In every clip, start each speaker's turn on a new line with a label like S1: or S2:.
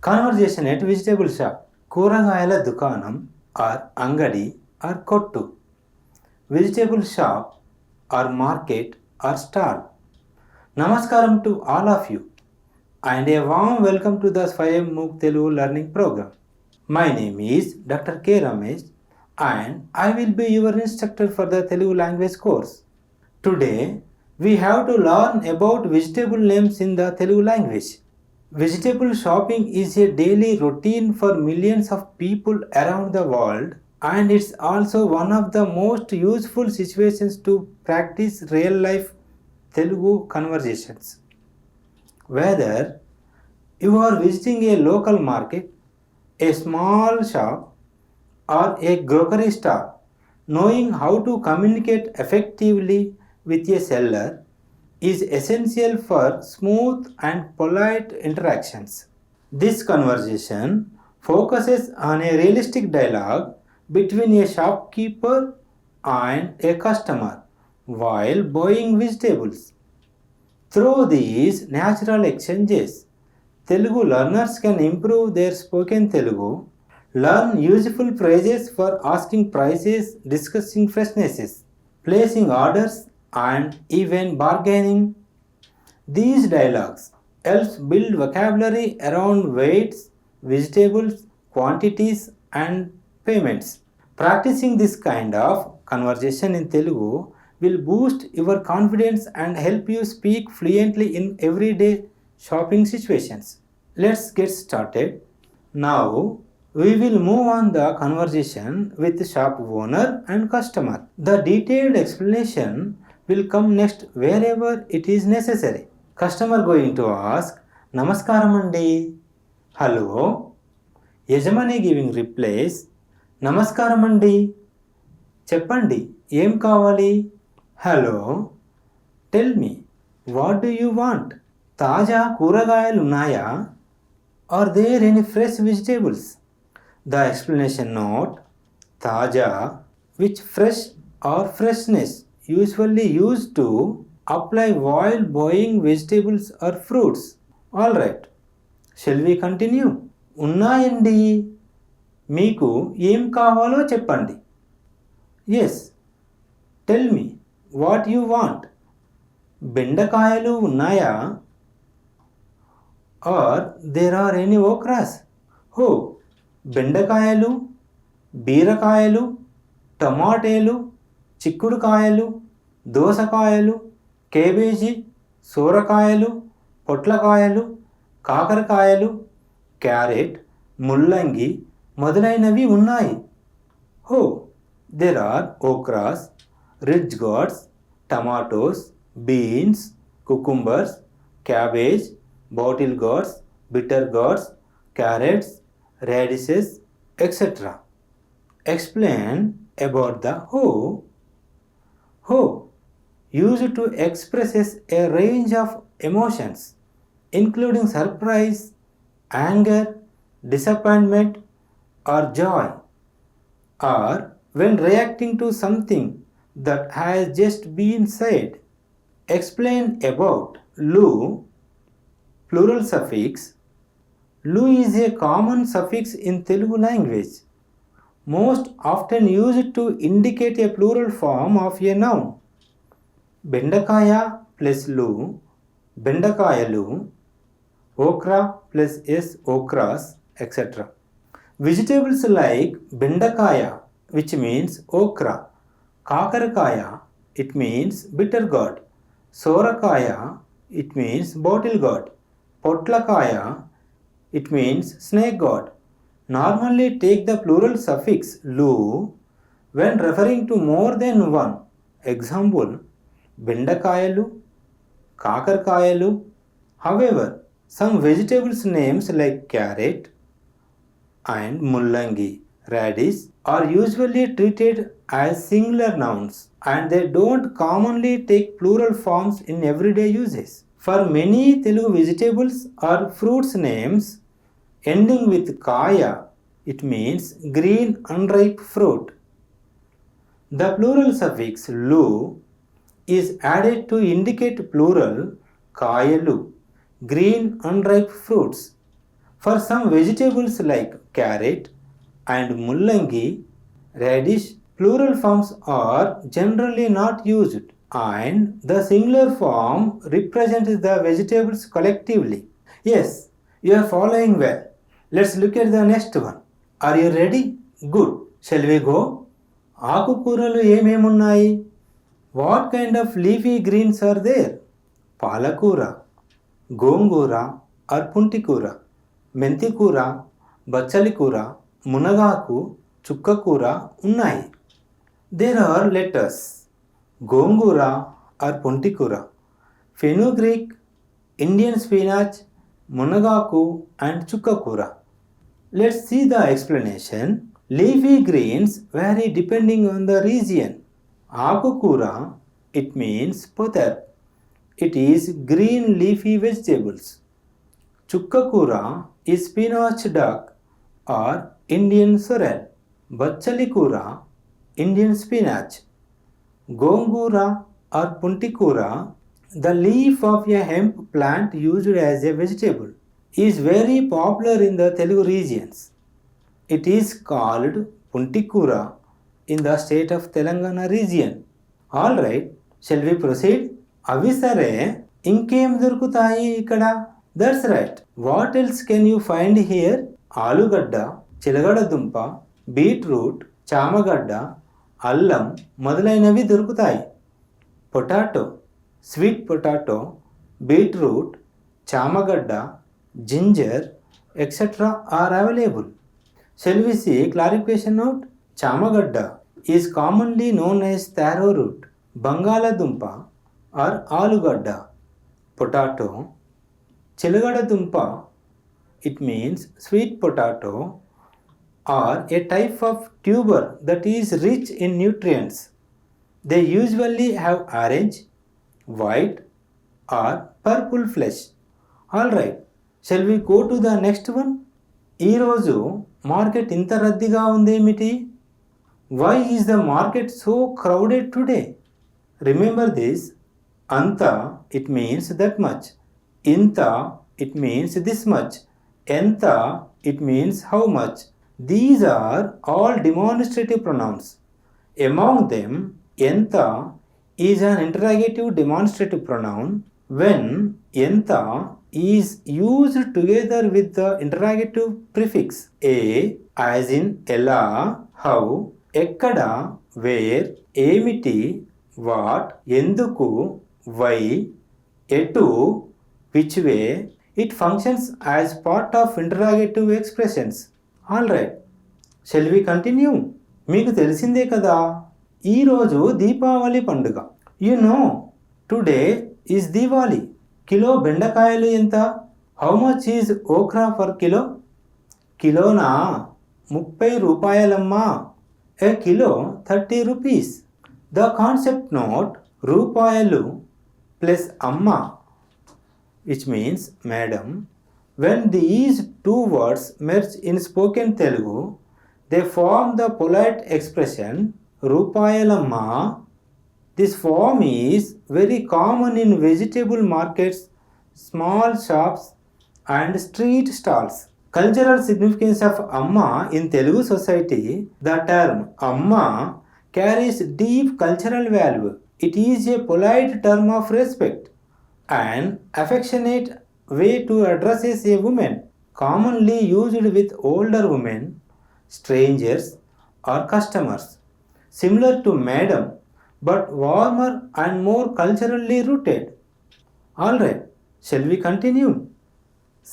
S1: Conversation at vegetable shop. కూరగాయల దుకాణం are అంగడి ఆర్ కొట్టు. Vegetable shop or market or stall. Namaskaram to all of you and a warm welcome to the Swayam Mukh Telugu learning program. My name is Dr. K. Ramesh and I will be your instructor for the Telugu language course. Today we have to learn about vegetable names in the Telugu language. Vegetable shopping is a daily routine for millions of people around the world, and it's also one of the most useful situations to practice real life Telugu conversations. Whether you are visiting a local market, a small shop, or a grocery store, knowing how to communicate effectively with a seller is essential for smooth and polite interactions. This conversation focuses on a realistic dialogue between a shopkeeper and a customer while buying vegetables. Through these natural exchanges, Telugu learners can improve their spoken Telugu, learn useful phrases for asking prices, discussing freshnesses, placing orders, and even bargaining. These dialogues helps build vocabulary around weights, vegetables, quantities, and payments. Practicing this kind of conversation in Telugu will boost your confidence and help you speak fluently in everyday shopping situations. Let's get started. Now we will move on the conversation with the shop owner and customer. The detailed explanation will come next wherever it is necessary. Customer going to ask, Namaskaram andi. Hello. Yajamani giving replies, Namaskaram andi. Cheppandi, em kavali? Hello. Tell me, what do you want? Taja కూరగాయలు ఉన్నాయా? Are there any fresh vegetables? The explanation note, Taja, which fresh or freshness usually used to apply while buying vegetables or fruits. Alright, shall we continue? ఉన్నాయండి. మీకు ఏం కావాలో చెప్పండి. Yes, tell me what you want. బెండకాయలు ఉన్నాయా? Or there are any okras? Oh, బెండకాయలు, బీరకాయలు, టమాటేలు, చిక్కుడుకాయలు, దోసకాయలు, కేబేజీ, సోరకాయలు, పొట్లకాయలు, కాకరకాయలు, క్యారెట్, ముల్లంగి మొదలైనవి ఉన్నాయి. Oh, there are okras, ridge gourds, tomatoes, beans, cucumbers, cabbage, bottle gourds, bitter gourds, carrots, radishes, etc. Explain about the ho. Ho used to express a range of emotions including surprise, anger, disappointment or joy, or when reacting to something that has just been said. Explain about lu, plural suffix. Lu is a common suffix in Telugu language, most often used to indicate a plural form of a noun. Bendakaya plus lu, bendakayalu, okra plus s, okras, etc. Vegetables like bendakaya, which means okra, kakarakaya, it means bitter gourd, sorakaya, it means bottle gourd, potlakaya, it means snake gourd, normally take the plural suffix lu when referring to more than one. Example, bendakayalu, kakarkayalu. However, some vegetables names like carrot and mullangi, radish are usually treated as singular nouns and they don't commonly take plural forms in everyday uses. For many Telugu vegetables or fruits names ending with kaya, it means green unripe fruit. The plural suffix lu is added to indicate plural kayalu, green unripe fruits. For some vegetables like carrot and mullangi, radish, plural forms are generally not used, and the singular form represents the vegetables collectively. Yes, you are following well. Let's look at the next one. Are you ready? Good. Shall we go? ఆకుకూరలు ఏమేమున్నాయి? What kind of leafy greens are there? పాలకూర, గోంగూర or పుంటికూర, మెంతికూర, బచ్చలికూర, మునగాకు, చుక్కకూర ఉన్నాయి. There are letters gongura or puntikura, fenugreek, Indian spinach, munagaku and chukkakura. Let's see the explanation. Leafy greens vary depending on the region. Akukura, it means potar. It is green leafy vegetables. Chukkakura is spinach duck or Indian sorrel. Bachchalikura, Indian spinach. Gongura or puntikura, the leaf of a hemp plant used as a vegetable, is very popular in the Telugu regions. It is called puntikura in the state of Telangana region. Alright, shall we proceed? అవి సరే, ఇంకేం దొరుకుతాయి ఇక్కడ? That's right. What else can you find here? ఆలుగడ్డ, చిలగడదుంప, beetroot, చామగడ్డ, అల్లం మొదలైనవి దొరుకుతాయి. Potato, sweet potato, beetroot, chamagadda, ginger, etc. are available. Shall we see clarification note? Chamagadda is commonly known as taro root, Bangaladumpa or Alugadda. Potato, Chilagadadumpa, it means sweet potato, or a type of tuber that is rich in nutrients. They usually have orange, white or purple flesh. Alright, shall we go to the next one? ఈరోజు market ఇంత రద్దీగా ఉందేమిటి? Why is the market so crowded today? Remember this. Anta, it means that much. Inta, it means this much. Enta, it means how much. These are all demonstrative pronouns. Among them, enta is an interrogative demonstrative pronoun when enta is used together with the interrogative prefix a, as in ela, how, ekkada, where, emiti, what, enduku, why, etu, which way. It functions as part of interrogative expressions. Alright, shall we continue? మీకు తెలిసిందే కదా, ఈరోజు దీపావళి పండుగ. You know, today is Diwali. Kilo బెండకాయలు ఎంత? How much is okra for kilo? కిలోనా 30 రూపాయలమ్మా. A kilo 30 rupees. The concept note rupayalu plus amma, which means madam. When these two words merge in spoken Telugu, they form the polite expression రూపాయలమ్మా. This form is very common in vegetable markets, small shops and street stalls. Cultural significance of Amma in Telugu society. The term Amma carries deep cultural value. It is a polite term of respect and affectionate way to address a woman, commonly used with older women, strangers or customers. Similar to madam, but warmer and more culturally rooted. Alright, shall we continue?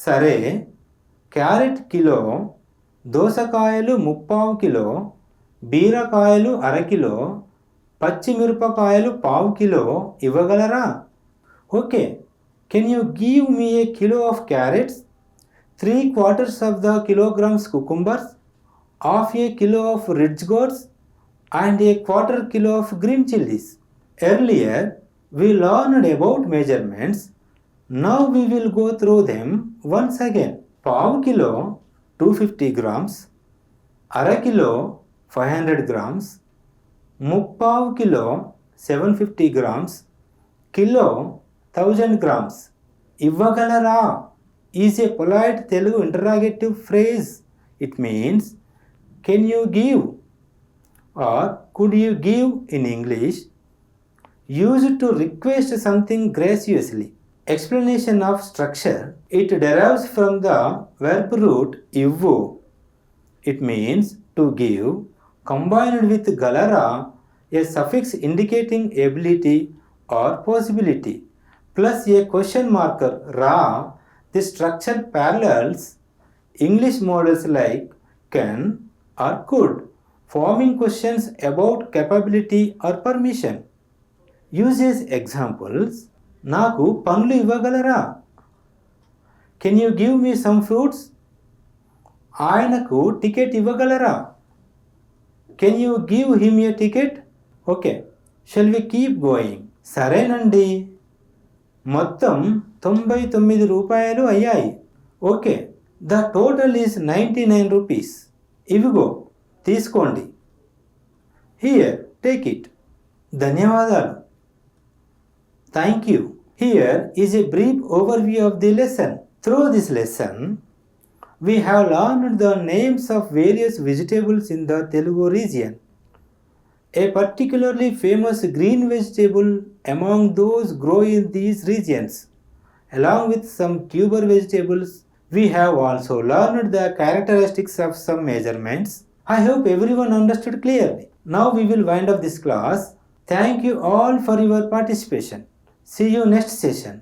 S1: సరే, carrot kilo, దోసకాయలు 30 kilo, బీరకాయలు అరకిలో, పచ్చిమిరపకాయలు 1/2 kilo ఇవ్వగలరా? Okay, can you give me a kilo of carrots, 3/4 of the kilograms cucumbers, half a kilo of ridge gourds and a 1/4 kilo of green chilies. Earlier we learned about measurements. Now we will go through them once again. 1/2 kilo 250 grams, ara kilo 500 grams, 3/4 kilo 750 grams, kilo 1000 grams. ఇవ్వగలరా? is a polite Telugu interrogative phrase. It means, can you give or could you give in English, used to request something graciously. Explanation of structure. It derives from the verb root ivvu. It means to give, combined with galara, a suffix indicating ability or possibility, plus a question marker ra. The structure parallels English models like can or could, forming questions about capability or permission. Uses examples. నాకు పండ్లు ఇవ్వగలరా? Can you give me some fruits? ఆయనకు ticket ఇవ్వగలరా? Can you give him a ticket? Okay, shall we keep going? సరేనండి, మొత్తం 99 రూపాయలు అయ్యాయి. Okay, the total is 99 rupees. ఇవిగో తీసుకోండి. Here, take it. ధన్యవాదాలు. Thank you. Here is a brief overview of the lesson. Through this lesson, we have learned the names of various vegetables in the Telugu region. A particularly famous green vegetable among those grow in these regions. Along with some tuber vegetables, we have also learned the characteristics of some measurements. I hope everyone understood clearly. Now we will wind up this class. Thank you all for your participation. See you next session.